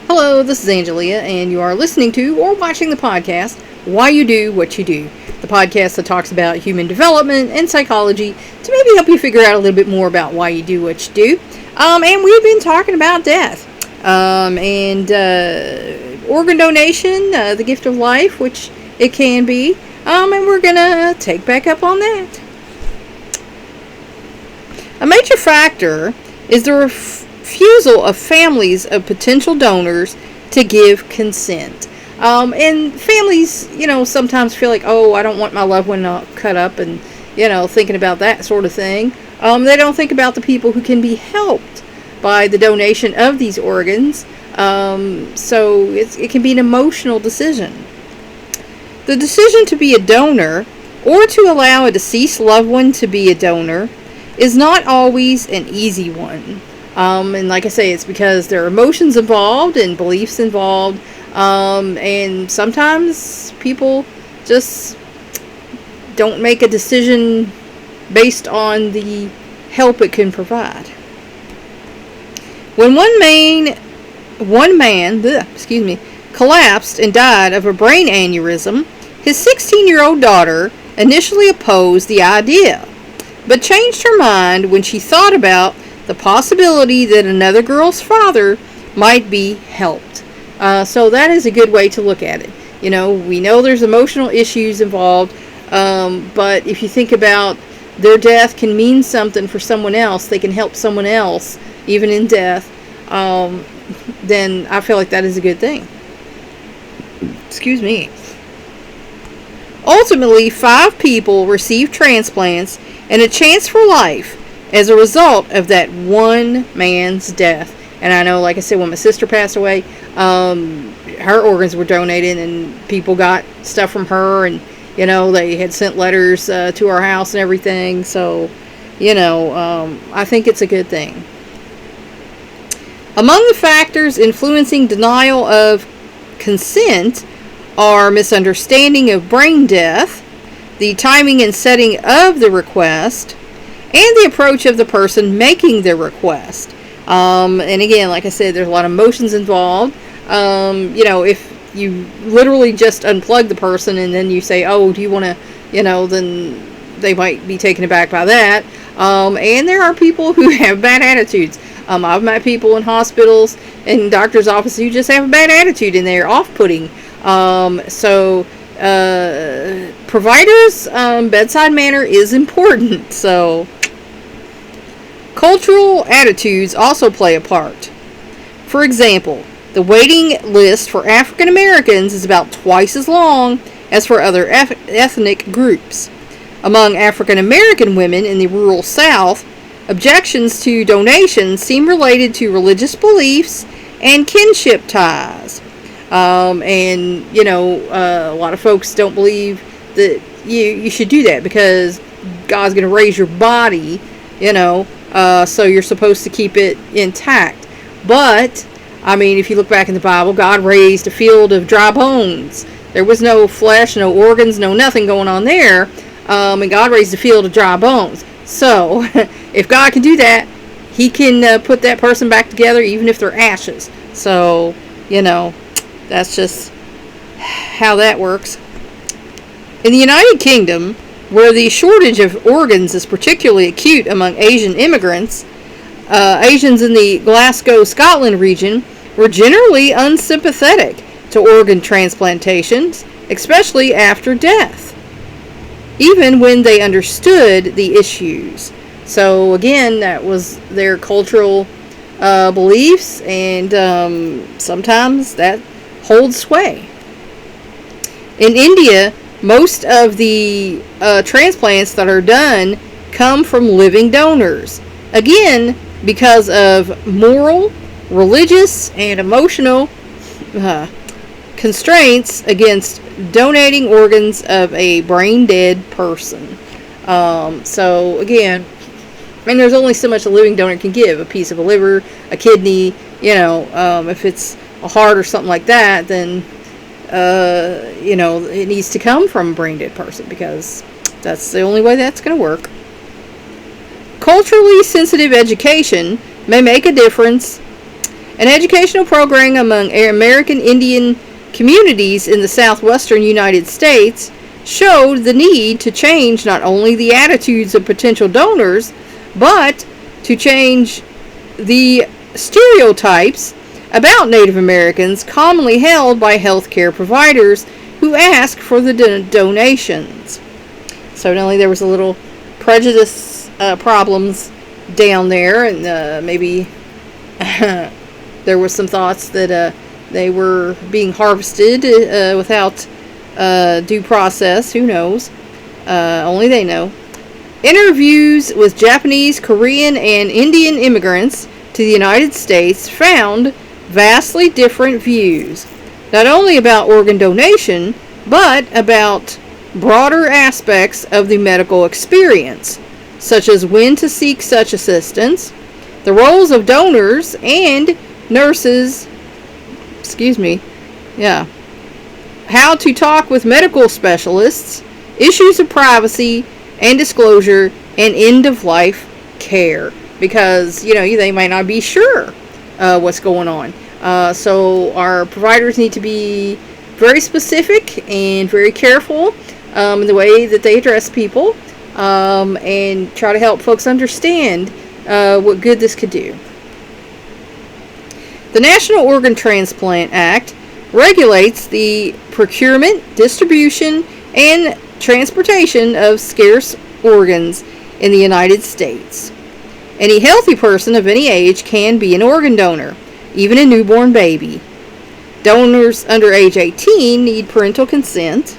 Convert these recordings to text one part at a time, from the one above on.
Hello, this is Angelia, and you are listening to or watching the podcast, Why You Do What You Do. The podcast that talks about human development and psychology to maybe help you figure out a little bit more about why you do what you do. And we've been talking about death. And organ donation, the gift of life, which it can be. And we're going to take back up on that. A major factor is the refusal of families of potential donors to give consent. And families, sometimes feel like, oh, I don't want my loved one cut up and, thinking about that sort of thing. They don't think about the people who can be helped by the donation of these organs. So it can be an emotional decision. The decision to be a donor or to allow a deceased loved one to be a donor is not always an easy one. And like I say, it's because there are emotions involved and beliefs involved. And sometimes people just don't make a decision based on the help it can provide. When one man collapsed and died of a brain aneurysm, his 16-year-old daughter initially opposed the idea, but changed her mind when she thought about the possibility that another girl's father might be helped. So that is a good way to look at it. We know there's emotional issues involved, but if you think about their death can mean something for someone else, they can help someone else, even in death, then I feel like that is a good thing. Excuse me. Ultimately, 5 people received transplants and a chance for life as a result of that one man's death. And I know, like I said, when my sister passed away, her organs were donated and people got stuff from her, and they had sent letters to our house and everything. So I think it's a good thing. Among the factors influencing denial of consent are misunderstanding of brain death, the timing and setting of the request, and the approach of the person making the request. And again, like I said, there's a lot of emotions involved. If you literally just unplug the person and then you say, oh, do you want to, then they might be taken aback by that. And there are people who have bad attitudes. I've met people in hospitals and doctors' offices who just have a bad attitude and they're off-putting. Providers' bedside manner is important. So cultural attitudes also play a part. For example, the waiting list for African Americans is about twice as long as for other ethnic groups. Among African American women in the rural South, objections to donations seem related to religious beliefs and kinship ties. A lot of folks don't believe that you should do that because God's going to raise your body, so you're supposed to keep it intact. But, if you look back in the Bible, God raised a field of dry bones. There was no flesh, no organs, no nothing going on there. And God raised a field of dry bones. So, if God can do that, He can put that person back together even if they're ashes. So, that's just how that works. In the United Kingdom, where the shortage of organs is particularly acute among Asian immigrants, Asians in the Glasgow, Scotland region were generally unsympathetic to organ transplantations, especially after death, even when they understood the issues. So again, that was their cultural beliefs, and sometimes that holds sway. In India, most of the transplants that are done come from living donors. Again, because of moral, religious, and emotional constraints against donating organs of a brain-dead person. So, again, there's only so much a living donor can give. A piece of a liver, a kidney, if it's a heart or something like that, then, it needs to come from a brain-dead person because that's the only way that's going to work. Culturally sensitive education may make a difference An educational program among American Indian communities in the southwestern United States showed the need to change not only the attitudes of potential donors, but to change the stereotypes about Native Americans commonly held by healthcare providers who ask for the donations. So not only there was a little prejudice problems down there, and maybe there were some thoughts that they were being harvested without due process. Who knows? Only they know. Interviews with Japanese, Korean, and Indian immigrants to the United States found vastly different views, not only about organ donation, but about broader aspects of the medical experience, such as when to seek such assistance, the roles of donors and nurses, how to talk with medical specialists, issues of privacy and disclosure, and end-of-life care, because they might not be sure what's going on. So our providers need to be very specific and very careful in the way that they address people, and try to help folks understand what good this could do. The National Organ Transplant Act regulates the procurement, distribution, and transportation of scarce organs in the United States. Any healthy person of any age can be an organ donor, even a newborn baby. Donors under age 18 need parental consent.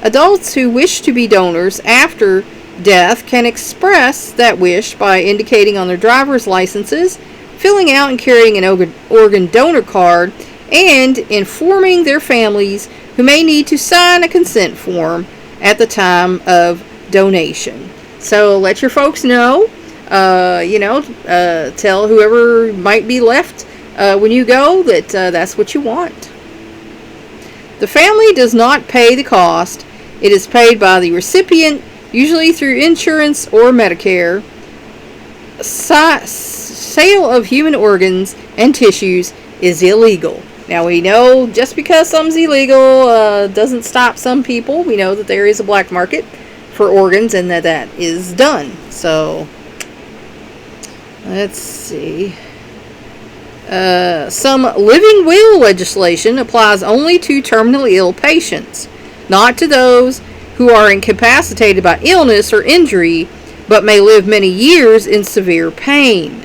Adults who wish to be donors after death can express that wish by indicating on their driver's licenses, filling out and carrying an organ donor card, and informing their families, who may need to sign a consent form at the time of donation. So let your folks know, tell whoever might be left when you go that that's what you want. The family does not pay the cost. It is paid by the recipient, usually through insurance or Medicare. Sale of human organs and tissues is illegal. Now, we know just because something's illegal doesn't stop some people. We know that there is a black market for organs and that is done. So, let's see. Some living will legislation applies only to terminally ill patients, not to those who are incapacitated by illness or injury, but may live many years in severe pain.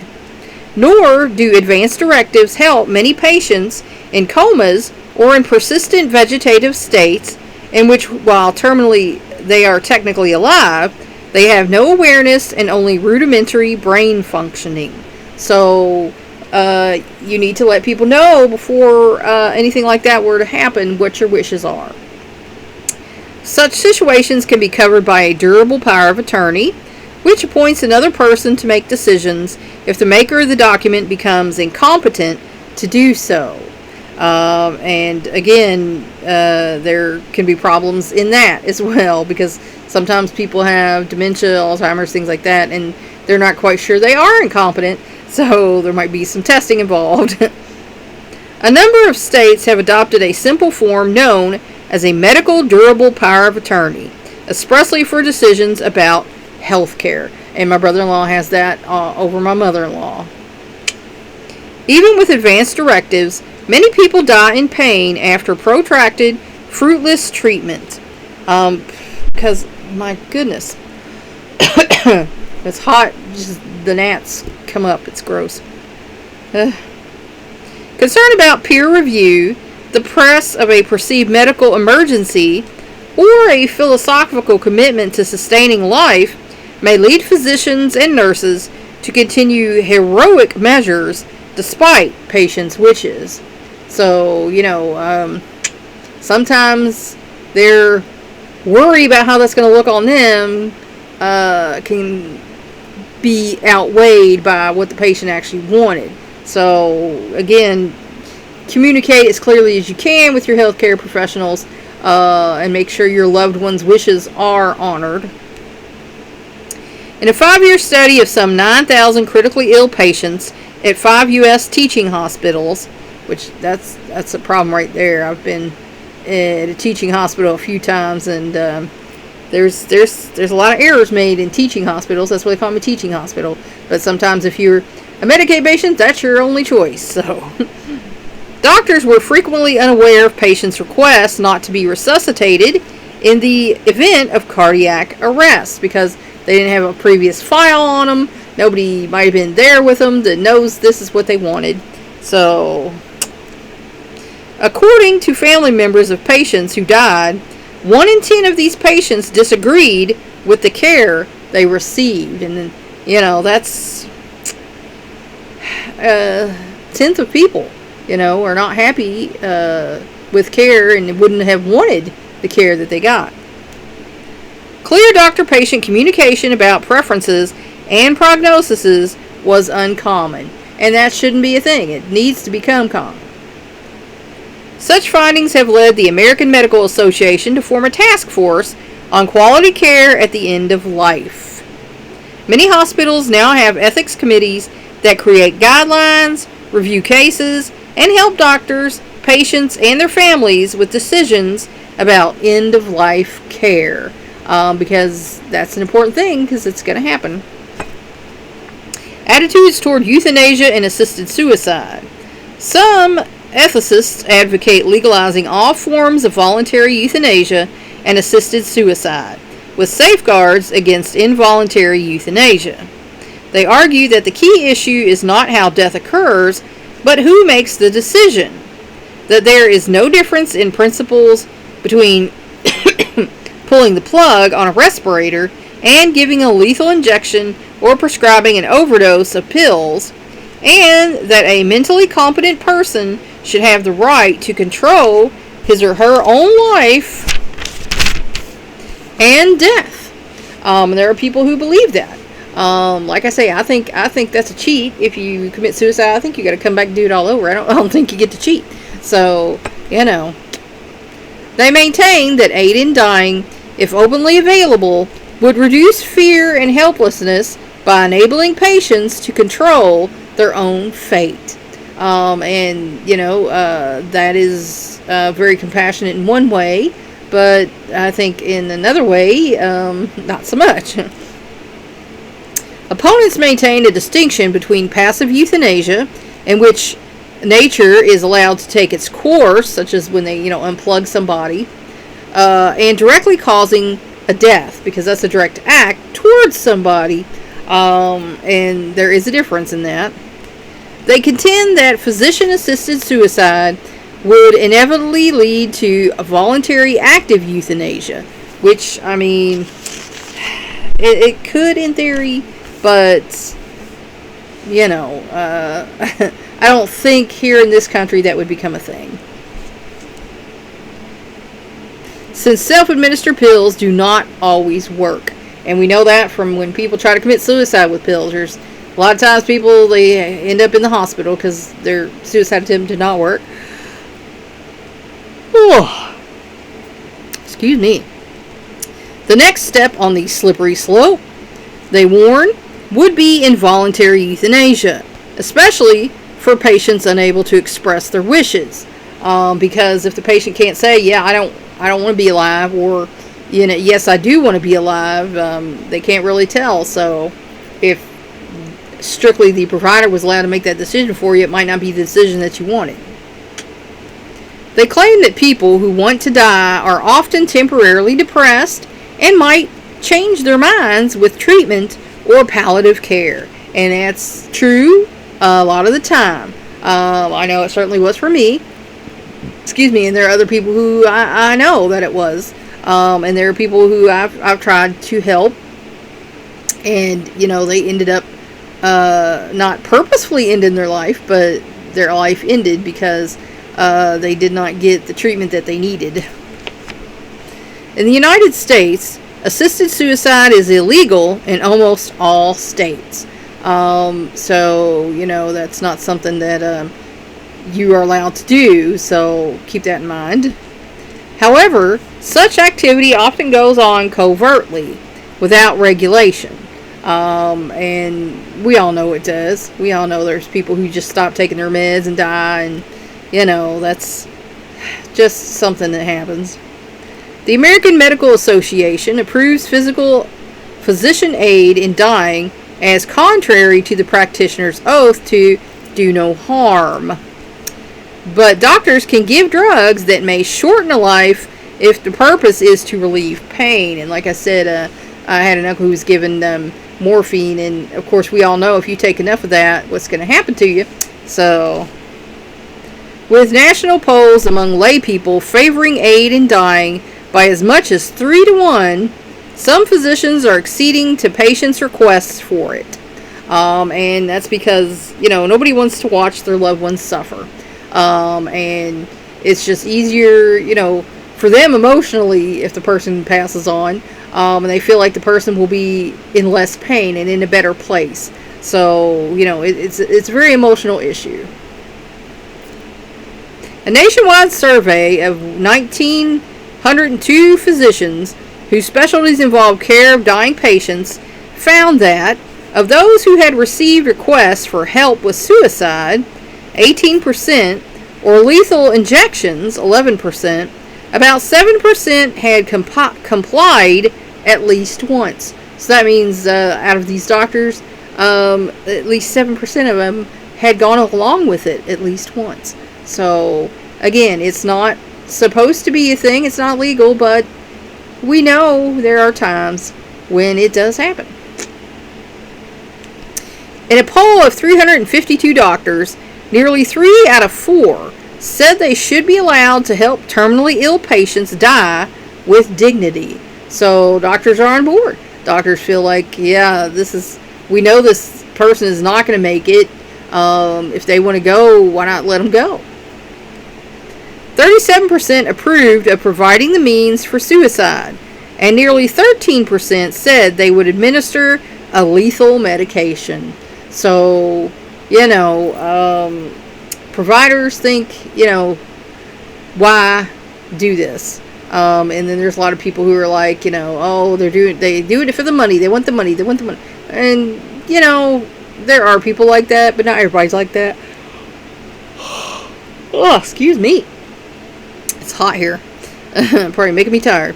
Nor do advance directives help many patients in comas or in persistent vegetative states in which, while terminally they are technically alive, they have no awareness and only rudimentary brain functioning. So you need to let people know before anything like that were to happen what your wishes are. Such situations can be covered by a durable power of attorney, which appoints another person to make decisions if the maker of the document becomes incompetent to do so. And again, there can be problems in that as well, because sometimes people have dementia, Alzheimer's, things like that, and they're not quite sure they are incompetent, so there might be some testing involved. A number of states have adopted a simple form known as a medical durable power of attorney, expressly for decisions about health care. And my brother-in-law has that over my mother-in-law. Even with advanced directives, many people die in pain after protracted, fruitless treatment. Because, my goodness, it's hot, just the gnats come up, it's gross. Concern about peer review, the press of a perceived medical emergency, or a philosophical commitment to sustaining life may lead physicians and nurses to continue heroic measures despite patients' wishes. So, sometimes their worry about how that's going to look on them can be outweighed by what the patient actually wanted. So, again, communicate as clearly as you can with your healthcare professionals and make sure your loved one's wishes are honored. In a 5-year study of some 9,000 critically ill patients at 5 U.S. teaching hospitals, which that's a problem right there. I've been at a teaching hospital a few times, and there's a lot of errors made in teaching hospitals. That's why they call them a teaching hospital. But sometimes if you're a Medicaid patient, that's your only choice. So doctors were frequently unaware of patients' requests not to be resuscitated in the event of cardiac arrest because they didn't have a previous file on them. Nobody might have been there with them that knows this is what they wanted. So, according to family members of patients who died, 1 in 10 of these patients disagreed with the care they received. And then, that's a tenth of people, are not happy with care and wouldn't have wanted the care that they got. Clear doctor-patient communication about preferences and prognoses was uncommon, and that shouldn't be a thing. It needs to become common. Such findings have led the American Medical Association to form a task force on quality care at the end of life. Many hospitals now have ethics committees that create guidelines, review cases, and help doctors, patients, and their families with decisions about end-of-life care, because that's an important thing because it's going to happen. Attitudes toward euthanasia and assisted suicide. Some ethicists advocate legalizing all forms of voluntary euthanasia and assisted suicide, with safeguards against involuntary euthanasia. They argue that the key issue is not how death occurs, but who makes the decision, that there is no difference in principles between pulling the plug on a respirator and giving a lethal injection or prescribing an overdose of pills, and that a mentally competent person should have the right to control his or her own life and death. There are people who believe that. Like I say, I think that's a cheat. If you commit suicide, I think you got to come back and do it all over. I don't think you get to cheat. So, they maintain that aid in dying, if openly available, would reduce fear and helplessness by enabling patients to control their own fate. That is very compassionate in one way, but I think in another way, not so much. Opponents maintain a distinction between passive euthanasia, in which nature is allowed to take its course, such as when they, unplug somebody, and directly causing a death, because that's a direct act towards somebody, and there is a difference in that. They contend that physician-assisted suicide would inevitably lead to a voluntary active euthanasia, which, it could in theory, but, I don't think here in this country that would become a thing. Since self-administered pills do not always work, and we know that from when people try to commit suicide with pills. There's a lot of times people, they end up in the hospital because their suicide attempt did not work. Oh, excuse me. The next step on the slippery slope, they warn, would be involuntary euthanasia, especially for patients unable to express their wishes. Because if the patient can't say, yeah, I don't want to be alive, or, yes, I do want to be alive, they can't really tell. So if strictly the provider was allowed to make that decision for you, it might not be the decision that you wanted. They claim that people who want to die are often temporarily depressed and might change their minds with treatment or palliative care. And that's true a lot of the time. I know it certainly was for me. Excuse me, and there are other people who I know that it was. And there are people who I've tried to help, and, they ended up not purposefully ending their life, but their life ended because they did not get the treatment that they needed. In the United States, assisted suicide is illegal in almost all states. So, that's not something that you are allowed to do, so keep that in mind. However, such activity often goes on covertly, without regulation. And we all know it does. We all know there's people who just stop taking their meds and die, and that's just something that happens. The American Medical Association approves physical physician aid in dying as contrary to the practitioner's oath to do no harm. But doctors can give drugs that may shorten a life if the purpose is to relieve pain. And like I said, I had an uncle who was given morphine, and of course we all know if you take enough of that, what's going to happen to you. So, with national polls among lay people favoring aid in dying by as much as 3-1, some physicians are acceding to patients' requests for it. And that's because, nobody wants to watch their loved ones suffer. And it's just easier, for them emotionally if the person passes on. And they feel like the person will be in less pain and in a better place. So, it's a very emotional issue. A nationwide survey of 1,902 physicians whose specialties involve care of dying patients found that of those who had received requests for help with suicide, 18%, or lethal injections, 11%, about 7% had complied at least once. So that means out of these doctors, at least 7% of them had gone along with it at least once. So, again, it's not supposed to be a thing. It's not legal, but we know there are times when it does happen. In a poll of 352 doctors, nearly 3 out of 4 said they should be allowed to help terminally ill patients die with dignity. So doctors are on board. Doctors feel like, yeah, we know this person is not going to make it. If they want to go, why not let them go? 37% approved of providing the means for suicide, and nearly 13% said they would administer a lethal medication. So, providers think, why do this? And then there's a lot of people who are like, they do it for the money. They want the money. And, there are people like that, but not everybody's like that. Oh, excuse me. It's hot here. Probably making me tired.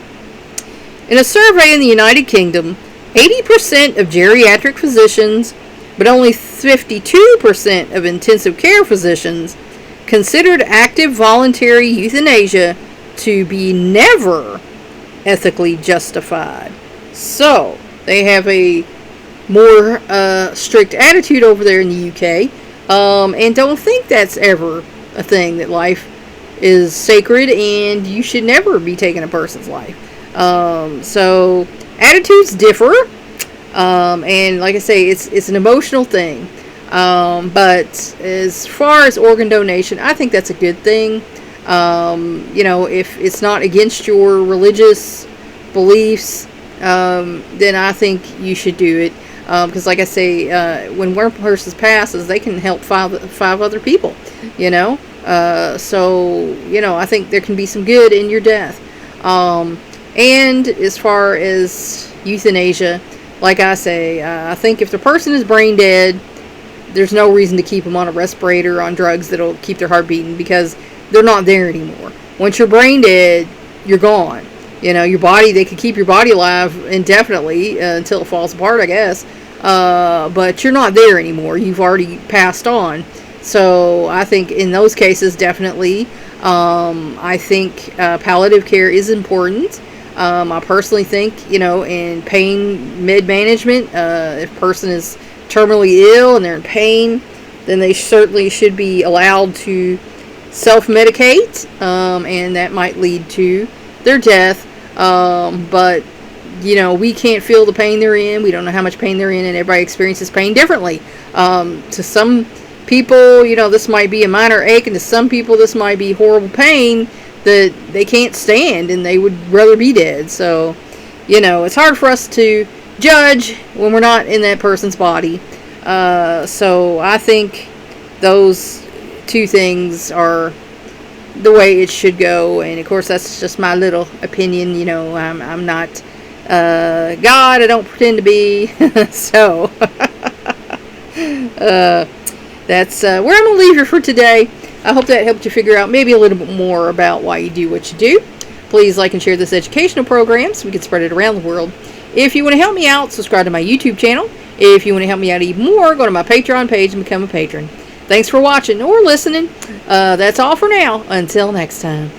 In a survey in the United Kingdom, 80% of geriatric physicians, but only 52% of intensive care physicians considered active voluntary euthanasia to be never ethically justified. So, they have a more strict attitude over there in the UK, and don't think that's ever a thing, that life is sacred and you should never be taking a person's life. So, attitudes differ. And like I say, it's an emotional thing. But as far as organ donation, I think that's a good thing. If it's not against your religious beliefs, then I think you should do it. Because like I say, when one person passes, they can help five other people, So, I think there can be some good in your death. And as far as euthanasia, like I say, I think if the person is brain dead, there's no reason to keep them on a respirator on drugs that'll keep their heart beating, because they're not there anymore. Once you're brain dead, you're gone. Your body, they could keep your body alive indefinitely until it falls apart, I guess. But you're not there anymore. You've already passed on. So I think in those cases, definitely, I think palliative care is important. I personally think, in pain med management, if a person is terminally ill and they're in pain, then they certainly should be allowed to self-medicate, and that might lead to their death. But, we can't feel the pain they're in. We don't know how much pain they're in, and everybody experiences pain differently. To some people, this might be a minor ache, and to some people this might be horrible pain that they can't stand and they would rather be dead. So, it's hard for us to judge when we're not in that person's body. So I think those two things are the way it should go. And of course, that's just my little opinion. I'm not God, I don't pretend to be. So, that's where I'm going to leave you for today. I hope that helped you figure out maybe a little bit more about why you do what you do. Please like and share this educational program so we can spread it around the world. If you want to help me out, subscribe to my YouTube channel. If you want to help me out even more, go to my Patreon page and become a patron. Thanks for watching or listening. That's all for now. Until next time.